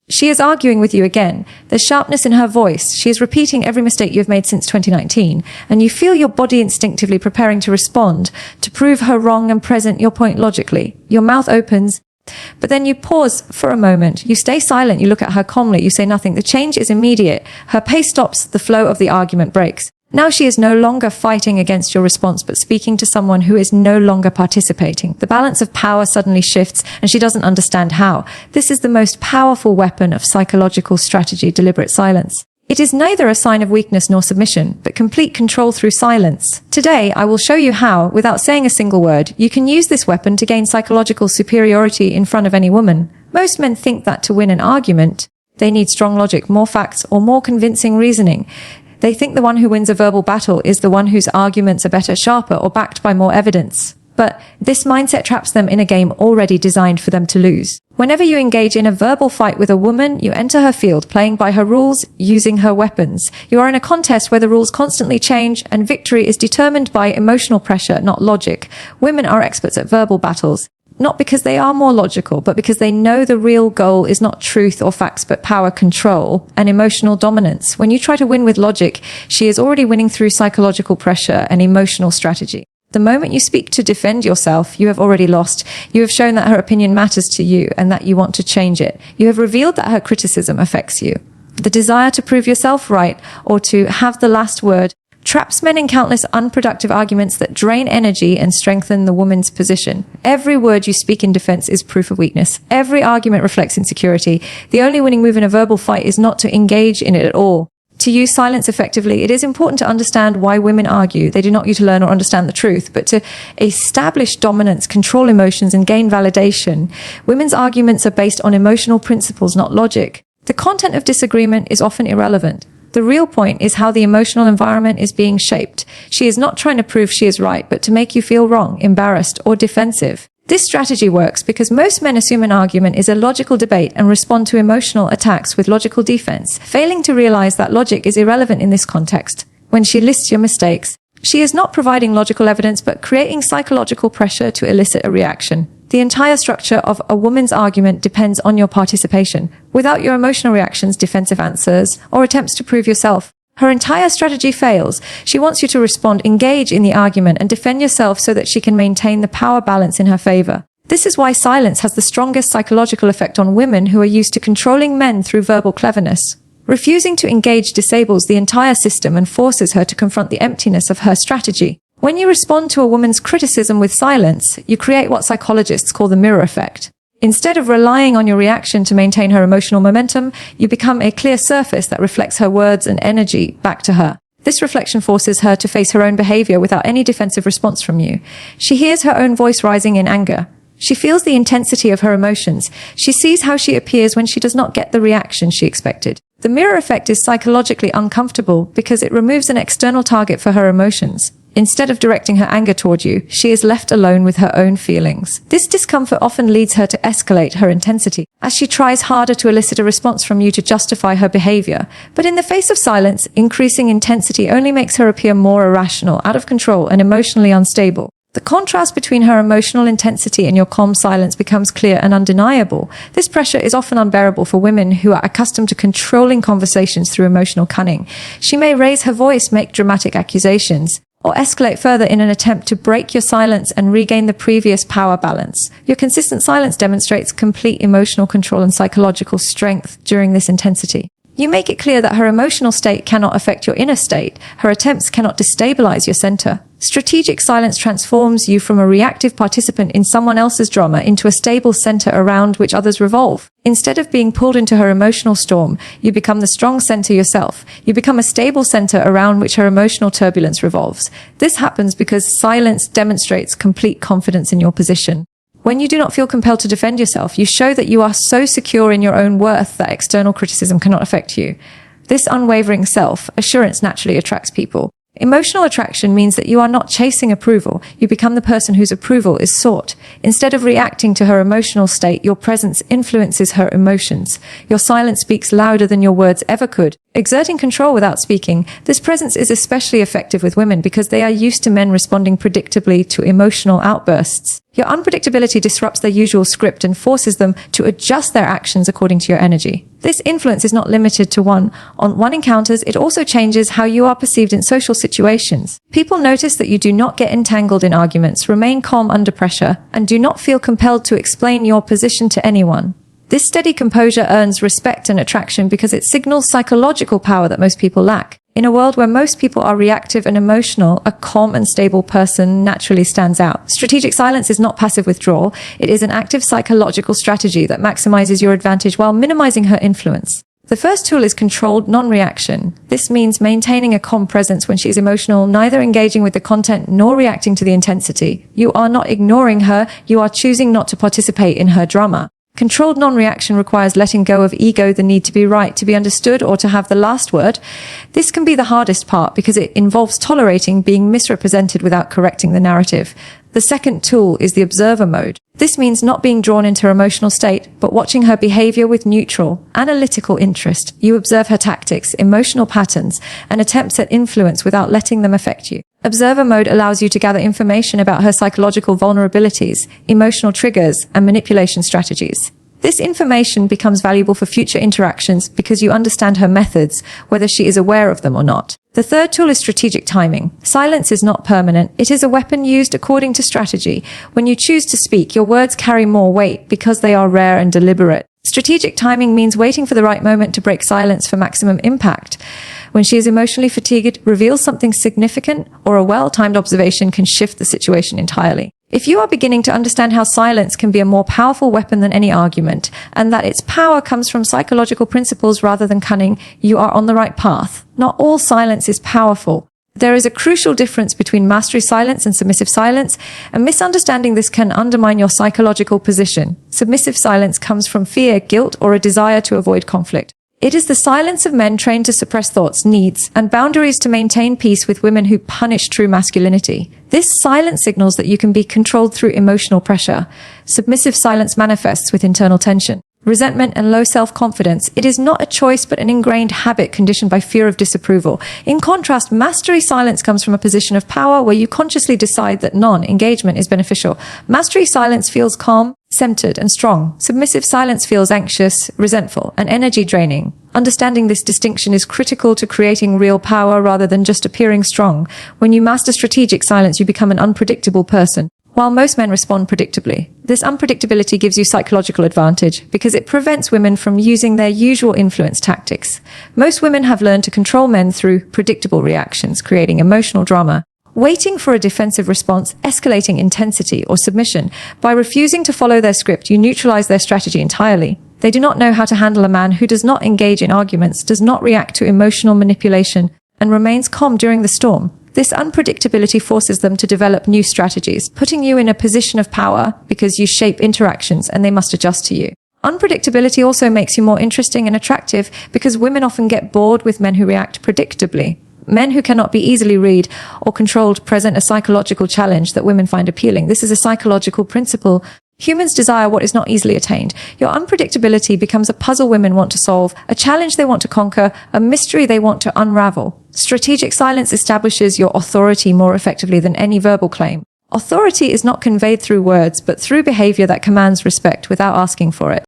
She is arguing with you again. There's sharpness in her voice. She is repeating every mistake you've made since 2019, and you feel your body instinctively preparing to respond, to prove her wrong and present your point logically. Your mouth opens, but then you pause for a moment. You stay silent. You look at her calmly. You say nothing. The change is immediate. Her pace stops. The flow of the argument breaks. Now she is no longer fighting against your response, but speaking to someone who is no longer participating. The balance of power suddenly shifts, and she doesn't understand how. This is the most powerful weapon of psychological strategy, deliberate silence. It is neither a sign of weakness nor submission, but complete control through silence. Today, I will show you how, without saying a single word, you can use this weapon to gain psychological superiority in front of any woman. Most men think that to win an argument, they need strong logic, more facts, or more convincing reasoning. They think the one who wins a verbal battle is the one whose arguments are better, sharper, or backed by more evidence. But this mindset traps them in a game already designed for them to lose. Whenever you engage in a verbal fight with a woman, you enter her field, playing by her rules, using her weapons. You are in a contest where the rules constantly change, and victory is determined by emotional pressure, not logic. Women are experts at verbal battles. Not because they are more logical, but because they know the real goal is not truth or facts, but power, control, and emotional dominance. When you try to win with logic, she is already winning through psychological pressure and emotional strategy. The moment you speak to defend yourself, you have already lost. You have shown that her opinion matters to you and that you want to change it. You have revealed that her criticism affects you. The desire to prove yourself right or to have the last word traps men in countless unproductive arguments that drain energy and strengthen the woman's position. Every word you speak in defense is proof of weakness. Every argument reflects insecurity. The only winning move in a verbal fight is not to engage in it at all. To use silence effectively, it is important to understand why women argue. They do not need to learn or understand the truth, but to establish dominance, control emotions, and gain validation. Women's arguments are based on emotional principles, not logic. The content of disagreement is often irrelevant. The real point is how the emotional environment is being shaped. She is not trying to prove she is right, but to make you feel wrong, embarrassed, or defensive. This strategy works because most men assume an argument is a logical debate and respond to emotional attacks with logical defense, failing to realize that logic is irrelevant in this context. When she lists your mistakes, she is not providing logical evidence, but creating psychological pressure to elicit a reaction. The entire structure of a woman's argument depends on your participation. Without your emotional reactions, defensive answers, or attempts to prove yourself, her entire strategy fails. She wants you to respond, engage in the argument, and defend yourself so that she can maintain the power balance in her favor. This is why silence has the strongest psychological effect on women who are used to controlling men through verbal cleverness. Refusing to engage disables the entire system and forces her to confront the emptiness of her strategy. When you respond to a woman's criticism with silence, you create what psychologists call the mirror effect. Instead of relying on your reaction to maintain her emotional momentum, you become a clear surface that reflects her words and energy back to her. This reflection forces her to face her own behavior without any defensive response from you. She hears her own voice rising in anger. She feels the intensity of her emotions. She sees how she appears when she does not get the reaction she expected. The mirror effect is psychologically uncomfortable because it removes an external target for her emotions. Instead of directing her anger toward you, she is left alone with her own feelings. This discomfort often leads her to escalate her intensity, as she tries harder to elicit a response from you to justify her behavior. But in the face of silence, increasing intensity only makes her appear more irrational, out of control, and emotionally unstable. The contrast between her emotional intensity and your calm silence becomes clear and undeniable. This pressure is often unbearable for women who are accustomed to controlling conversations through emotional cunning. She may raise her voice, make dramatic accusations, or escalate further in an attempt to break your silence and regain the previous power balance. Your consistent silence demonstrates complete emotional control and psychological strength during this intensity. You make it clear that her emotional state cannot affect your inner state. Her attempts cannot destabilize your center. Strategic silence transforms you from a reactive participant in someone else's drama into a stable center around which others revolve. Instead of being pulled into her emotional storm, you become the strong center yourself. You become a stable center around which her emotional turbulence revolves. This happens because silence demonstrates complete confidence in your position. When you do not feel compelled to defend yourself, you show that you are so secure in your own worth that external criticism cannot affect you. This unwavering self-assurance naturally attracts people. Emotional attraction means that you are not chasing approval. You become the person whose approval is sought. Instead of reacting to her emotional state, your presence influences her emotions. Your silence speaks louder than your words ever could. Exerting control without speaking, this presence is especially effective with women because they are used to men responding predictably to emotional outbursts. Your unpredictability disrupts their usual script and forces them to adjust their actions according to your energy. This influence is not limited to one-on-one encounters, it also changes how you are perceived in social situations. People notice that you do not get entangled in arguments, remain calm under pressure, and do not feel compelled to explain your position to anyone. This steady composure earns respect and attraction because it signals psychological power that most people lack. In a world where most people are reactive and emotional, a calm and stable person naturally stands out. Strategic silence is not passive withdrawal. It is an active psychological strategy that maximizes your advantage while minimizing her influence. The first tool is controlled non-reaction. This means maintaining a calm presence when she is emotional, neither engaging with the content nor reacting to the intensity. You are not ignoring her, you are choosing not to participate in her drama. Controlled non-reaction requires letting go of ego, the need to be right, to be understood, or to have the last word. This can be the hardest part because it involves tolerating being misrepresented without correcting the narrative. The second tool is the observer mode. This means not being drawn into her emotional state, but watching her behavior with neutral, analytical interest. You observe her tactics, emotional patterns, and attempts at influence without letting them affect you. Observer mode allows you to gather information about her psychological vulnerabilities, emotional triggers, and manipulation strategies. This information becomes valuable for future interactions because you understand her methods, whether she is aware of them or not. The third tool is strategic timing. Silence is not permanent. It is a weapon used according to strategy. When you choose to speak, your words carry more weight because they are rare and deliberate. Strategic timing means waiting for the right moment to break silence for maximum impact. When she is emotionally fatigued, reveals something significant, or a well-timed observation can shift the situation entirely. If you are beginning to understand how silence can be a more powerful weapon than any argument, and that its power comes from psychological principles rather than cunning, you are on the right path. Not all silence is powerful. There is a crucial difference between mastery silence and submissive silence, and misunderstanding this can undermine your psychological position. Submissive silence comes from fear, guilt, or a desire to avoid conflict. It is the silence of men trained to suppress thoughts, needs, and boundaries to maintain peace with women who punish true masculinity. This silence signals that you can be controlled through emotional pressure. Submissive silence manifests with internal tension, resentment, and low self-confidence. It is not a choice but an ingrained habit conditioned by fear of disapproval. In contrast, mastery silence comes from a position of power where you consciously decide that non-engagement is beneficial. Mastery silence feels calm, centered, and strong. Submissive silence feels anxious, resentful, and energy draining. Understanding this distinction is critical to creating real power rather than just appearing strong. When you master strategic silence, you become an unpredictable person. While most men respond predictably, this unpredictability gives you psychological advantage because it prevents women from using their usual influence tactics. Most women have learned to control men through predictable reactions, creating emotional drama. Waiting for a defensive response, escalating intensity, or submission. By refusing to follow their script, you neutralize their strategy entirely. They do not know how to handle a man who does not engage in arguments, does not react to emotional manipulation, and remains calm during the storm. This unpredictability forces them to develop new strategies, putting you in a position of power because you shape interactions and they must adjust to you. Unpredictability also makes you more interesting and attractive because women often get bored with men who react predictably. Men who cannot be easily read or controlled present a psychological challenge that women find appealing. This is a psychological principle. Humans desire what is not easily attained. Your unpredictability becomes a puzzle women want to solve, a challenge they want to conquer, a mystery they want to unravel. Strategic silence establishes your authority more effectively than any verbal claim. Authority is not conveyed through words, but through behavior that commands respect without asking for it.